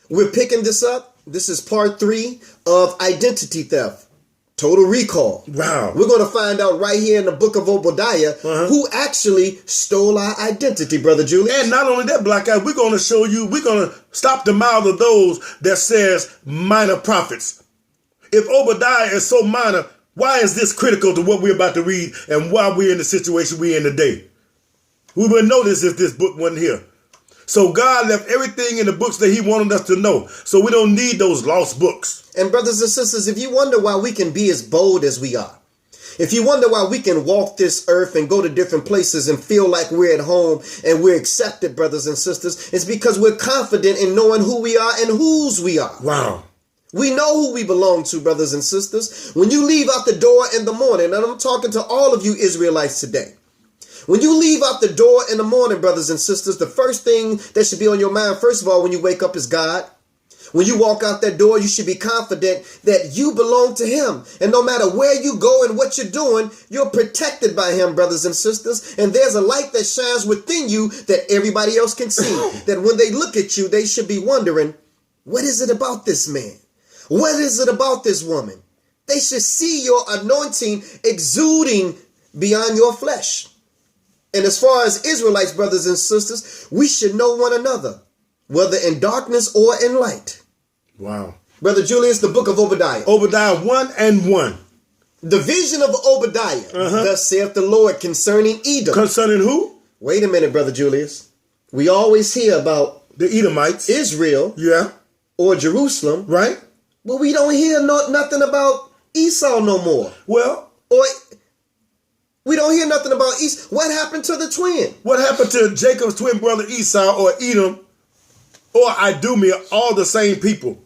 We're picking this up. This is part 3 of identity theft. Total recall. Wow. We're going to find out right here in the book of Obadiah who actually stole our identity, Brother Julius. And not only that, Black Guy, we're going to show you, we're going to stop the mouth of those that says minor prophets. If Obadiah is so minor, why is this critical to what we're about to read and why we're in the situation we're in today? We would know this if this book wasn't here. So God left everything in the books that he wanted us to know. So we don't need those lost books. And brothers and sisters, if you wonder why we can be as bold as we are, if you wonder why we can walk this earth and go to different places and feel like we're at home and we're accepted, brothers and sisters, it's because we're confident in knowing who we are and whose we are. Wow. We know who we belong to, brothers and sisters. When you leave out the door in the morning, and I'm talking to all of you Israelites today, when you leave out the door in the morning, brothers and sisters, the first thing that should be on your mind, first of all, when you wake up is God. When you walk out that door, you should be confident that you belong to him. And no matter where you go and what you're doing, you're protected by him, brothers and sisters. And there's a light that shines within you that everybody else can see. That when they look at you, they should be wondering, what is it about this man? What is it about this woman? They should see your anointing exuding beyond your flesh. And as far as Israelites, brothers and sisters, we should know one another, whether in darkness or in light. Wow. Brother Julius, the book of Obadiah. Obadiah 1:1. The vision of Obadiah. Thus saith the Lord concerning Edom. Concerning who? Wait a minute, Brother Julius. We always hear about the Edomites. Israel. Yeah. Or Jerusalem. Right. But we don't hear nothing about Esau no more. Well. Or we don't hear nothing about Esau. What happened to the twin? What happened to Jacob's twin brother Esau or Edom or Idumea, all the same people,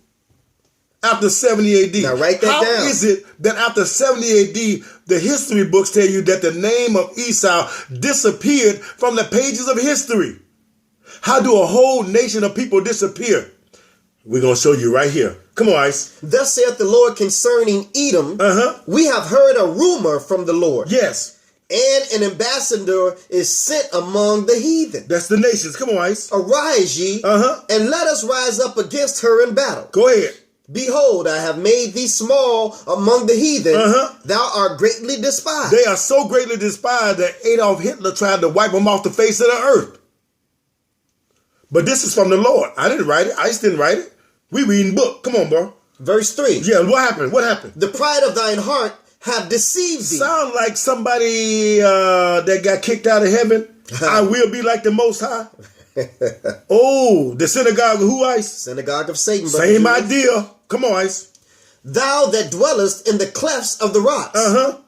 after 70 AD? Now write that down. How is it that after 70 AD, the history books tell you that the name of Esau disappeared from the pages of history? How do a whole nation of people disappear? We're going to show you right here. Come on, Ice. Thus saith the Lord concerning Edom. We have heard a rumor from the Lord. Yes. And an ambassador is sent among the heathen. That's the nations. Come on, Ice. Arise ye, and let us rise up against her in battle. Go ahead. Behold, I have made thee small among the heathen. Thou art greatly despised. They are so greatly despised that Adolf Hitler tried to wipe them off the face of the earth. But this is from the Lord. I didn't write it. Ice didn't write it. We reading book. Come on, bro. Verse 3. Yeah, what happened? What happened? The pride of thine heart have deceived thee. Sound like somebody that got kicked out of heaven. I will be like the Most High. Oh, the synagogue of who, Ice? Synagogue of Satan. Same idea. Come on, Ice. Thou that dwellest in the clefts of the rocks,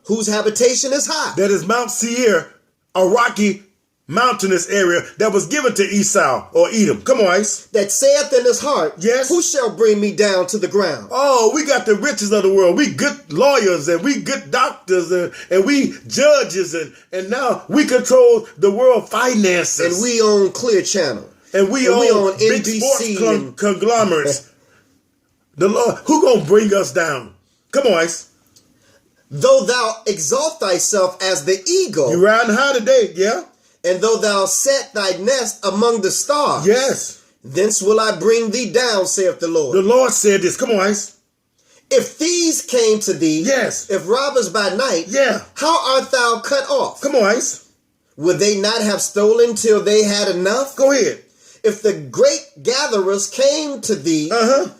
whose habitation is high. That is Mount Seir, a rocky mountainous area that was given to Esau or Edom. Come on, Ice. That saith in his heart, yes, who shall bring me down to the ground? Oh, we got the riches of the world. We good lawyers and we good doctors and we judges and now we control the world finances. And we own Clear Channel. And we own big NBC sports conglomerates. The Lord, who gonna bring us down? Come on, Ice. Though thou exalt thyself as the eagle. You riding high today, yeah? And though thou set thy nest among the stars, yes, thence will I bring thee down, saith the Lord. The Lord said this. Come on, Ice. If thieves came to thee, yes, if robbers by night, yeah, how art thou cut off? Come on, Ice. Would they not have stolen till they had enough? Go ahead. If the grape gatherers came to thee,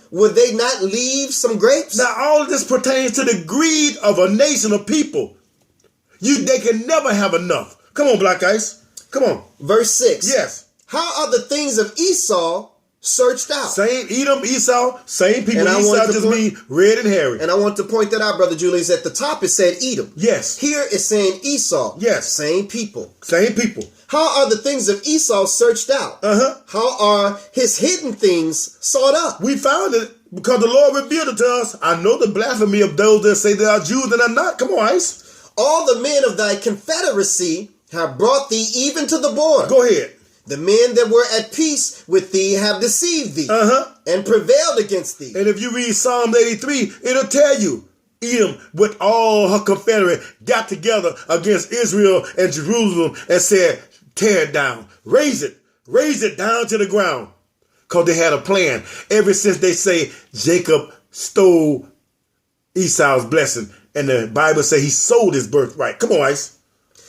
would they not leave some grapes? Now, all of this pertains to the greed of a nation of people. They can never have enough. Come on, Black Ice. Come on. Verse 6. Yes. How are the things of Esau searched out? Same Edom, Esau, same people. And Esau just mean red and hairy. And I want to point that out, Brother Julius. At the top it said Edom. Yes. Here it's saying Esau. Yes. Same people. Same people. How are the things of Esau searched out? How are his hidden things sought up? We found it because the Lord revealed it to us. I know the blasphemy of those that say they are Jews and are not. Come on, Ice. All the men of thy confederacy have brought thee even to the border. Go ahead. The men that were at peace with thee have deceived thee and prevailed against thee. And if you read Psalm 83, it'll tell you Edom with all her confederate got together against Israel and Jerusalem and said, tear it down, raise it down to the ground. because they had a plan. Ever since they say Jacob stole Esau's blessing, and the Bible say he sold his birthright. Come on, Ice.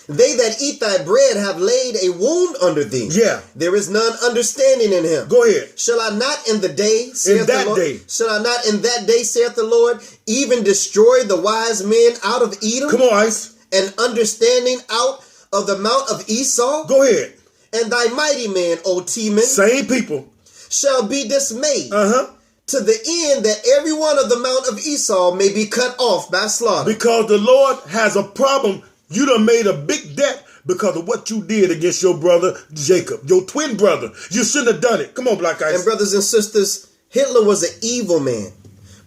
They that eat thy bread have laid a wound under thee. Yeah. There is none understanding in him. Go ahead. Shall I not in the day, saith In the that Lord, day. shall I not in that day, saith the Lord, even destroy the wise men out of Edom? Come on, Ice. And understanding out of the mount of Esau? Go ahead. And thy mighty men, O Teman, Same people. shall be dismayed. Uh-huh. To the end that every one of the mount of Esau may be cut off by slaughter. Because the Lord has a problem. You done made a big debt because of what you did against your brother Jacob, your twin brother. You shouldn't have done it. Come on, Black Ice. And brothers and sisters, Hitler was an evil man.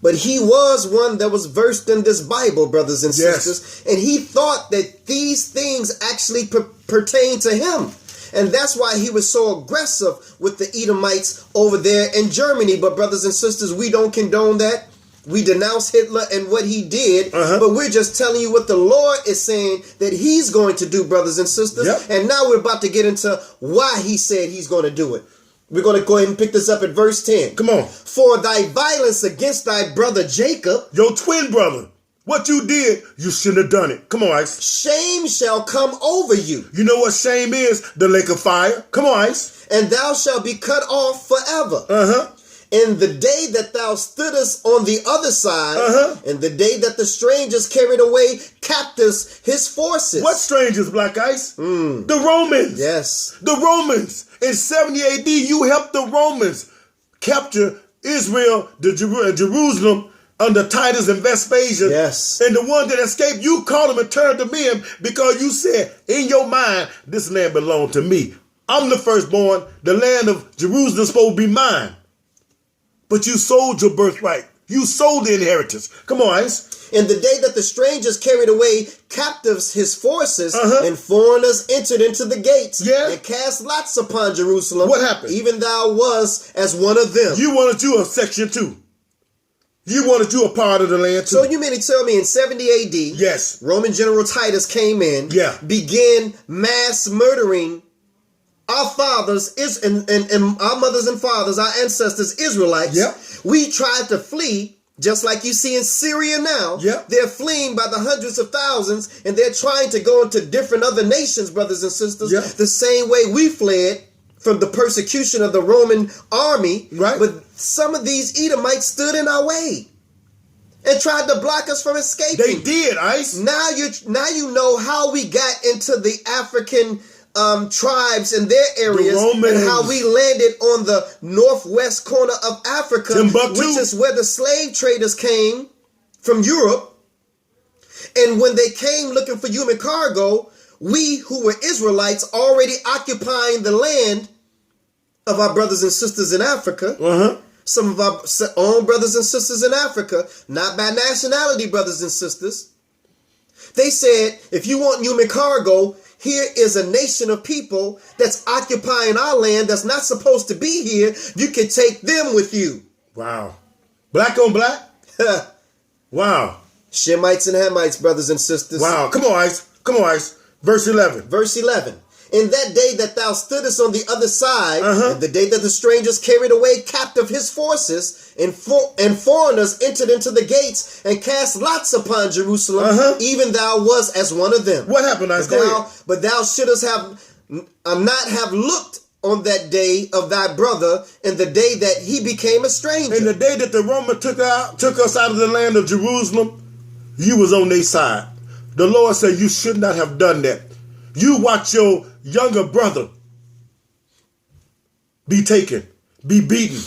But he was one that was versed in this Bible, brothers and sisters. And he thought that these things actually pertain to him. And that's why he was so aggressive with the Edomites over there in Germany. But brothers and sisters, we don't condone that. We denounce Hitler and what he did, but we're just telling you what the Lord is saying that he's going to do, brothers and sisters. And now we're about to get into why he said he's going to do it. We're going to go ahead and pick this up at verse 10. Come on. For thy violence against thy brother Jacob, your twin brother, what you did, you shouldn't have done it. Come on, Ice. Shame shall come over you. You know what shame is? The lake of fire. Come on, Ice. And thou shalt be cut off forever. Uh-huh. In the day that thou stoodest on the other side, in the day that the strangers carried away captives his forces. What strangers, Black Ice? The Romans. Yes. The Romans. In 70 AD, you helped the Romans capture Israel, Jerusalem, under Titus and Vespasian. Yes. And the one that escaped, you called them and turned them in because you said, in your mind, this land belonged to me. I'm the firstborn. The land of Jerusalem is supposed to be mine. But you sold your birthright. You sold the inheritance. Come on, Ice. In the day that the strangers carried away captives his forces, and foreigners entered into the gates, and cast lots upon Jerusalem. What happened? Even thou was as one of them. You wanted you a section 2. You wanted you a part of the land too. So you mean to tell me in 70 AD, yes, Roman General Titus came in, began mass murdering our fathers and our mothers and fathers, our ancestors, Israelites. We tried to flee, just like you see in Syria now. They're fleeing by the hundreds of thousands, and they're trying to go into different other nations, brothers and sisters, the same way we fled from the persecution of the Roman army. But some of these Edomites stood in our way and tried to block us from escaping. They did, Ice. Now you know how we got into the African tribes in their areas, and how we landed on the northwest corner of Africa, which is where the slave traders came from Europe. And when they came looking for human cargo, we who were Israelites already occupying the land of our brothers and sisters in Africa, some of our own brothers and sisters in Africa, not by nationality brothers and sisters. They said, if you want human cargo, here is a nation of people that's occupying our land that's not supposed to be here. You can take them with you. Wow. Black on black? Wow. Shemites and Hamites, brothers and sisters. Wow. Come on, Ice. Come on, Ice. Verse 11. Verse 11. In that day that thou stoodest on the other side, in the day that the strangers carried away captive his forces, and foreigners entered into the gates and cast lots upon Jerusalem, even thou was as one of them. What happened, Ice? But thou shouldest have not have looked on that day of thy brother, in the day that he became a stranger. In the day that the Romans took us out of the land of Jerusalem, you was on their side. The Lord said you should not have done that. You watch your younger brother be taken, be beaten.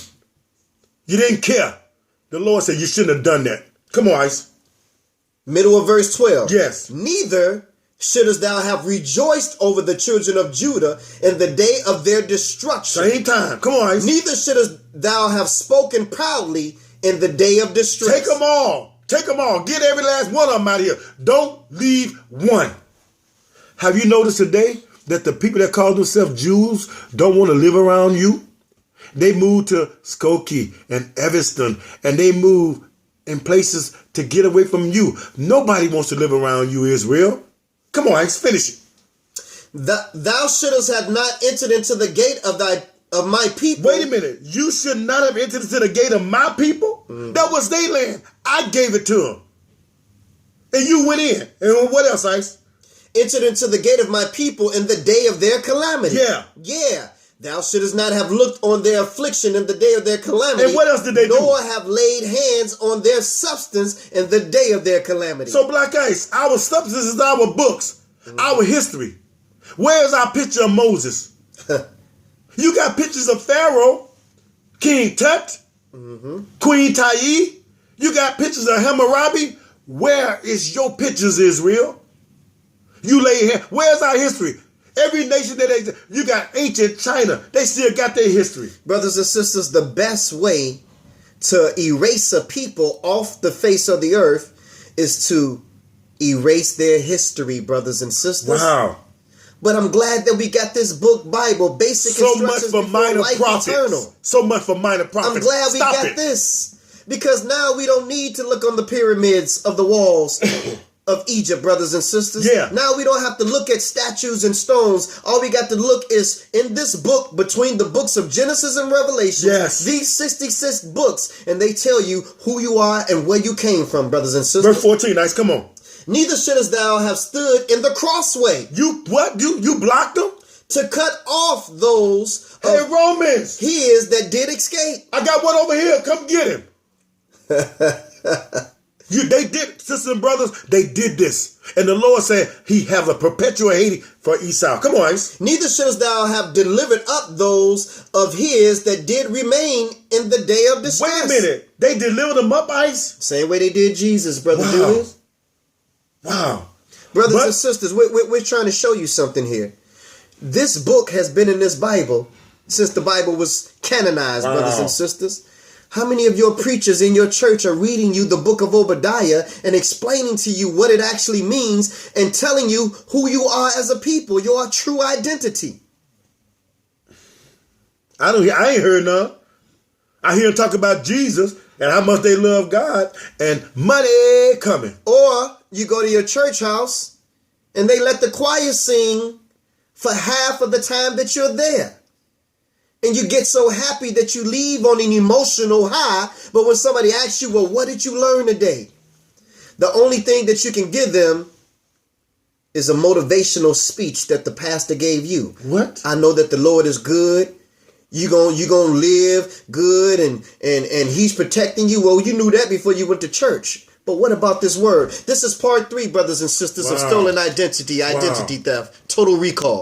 You didn't care. The Lord said you shouldn't have done that. Come on, Ice. Middle of verse 12. Yes. Neither shouldest thou have rejoiced over the children of Judah in the day of their destruction. Same time. Come on, Ice. Neither shouldest thou have spoken proudly in the day of distress. Take them all. Take them all. Get every last one of them out of here. Don't leave one. Have you noticed today that the people that call themselves Jews don't want to live around you? They move to Skokie and Evanston, and they move in places to get away from you. Nobody wants to live around you, Israel. Come on, Ice, finish it. Thou shouldest have not entered into the gate of thy of my people. Wait a minute. You should not have entered into the gate of my people? That was their land. I gave it to them. And you went in. And what else, Ice? Entered into the gate of my people in the day of their calamity. Yeah. Yeah. Thou shouldest not have looked on their affliction in the day of their calamity. And what else did they do? Nor have laid hands on their substance in the day of their calamity. So, Black Ice, our substance is our books, our history. Where's our picture of Moses? You got pictures of Pharaoh, King Tut, Queen Tai. You got pictures of Hammurabi. Where is your pictures, Israel? You lay here. Where's our history? Every nation that you got ancient China, they still got their history. Brothers and sisters, the best way to erase a people off the face of the earth is to erase their history, brothers and sisters. Wow. But I'm glad that we got this book, Bible, basic So much instructions for before minor life prophets. eternal. So much for minor prophets. I'm glad we got this, because now we don't need to look on the pyramids of the walls of Egypt, brothers and sisters. Yeah. Now we don't have to look at statues and stones. All we got to look is in this book, between the books of Genesis and Revelation. Yes. These 66 books, and they tell you who you are and where you came from, brothers and sisters. Verse 14, Nice, come on. Neither shouldest thou have stood in the crossway. You what? You blocked them? To cut off those Hey, of Romans. his that did escape. I got one over here. Come get him. They did, sisters and brothers, they did this. And the Lord said he have a perpetual hate for Esau. Come on, Ice. Neither shouldest thou have delivered up those of his that did remain in the day of distress. Wait a minute. They delivered them up, Ice? Same way they did Jesus, brother Julius. Wow. Brothers and sisters, we're trying to show you something here. This book has been in this Bible since the Bible was canonized, brothers and sisters. How many of your preachers in your church are reading you the book of Obadiah and explaining to you what it actually means and telling you who you are as a people, your true identity? I ain't heard none. I hear them talk about Jesus and how much they love God and money coming. Or you go to your church house and they let the choir sing for half of the time that you're there. And you get so happy that you leave on an emotional high. But when somebody asks you, well, what did you learn today? The only thing that you can give them is a motivational speech that the pastor gave you. What? I know that the Lord is good. You gonna live good and he's protecting you. Well, you knew that before you went to church. But what about this word? This is part 3, brothers and sisters, of stolen identity theft, total recall.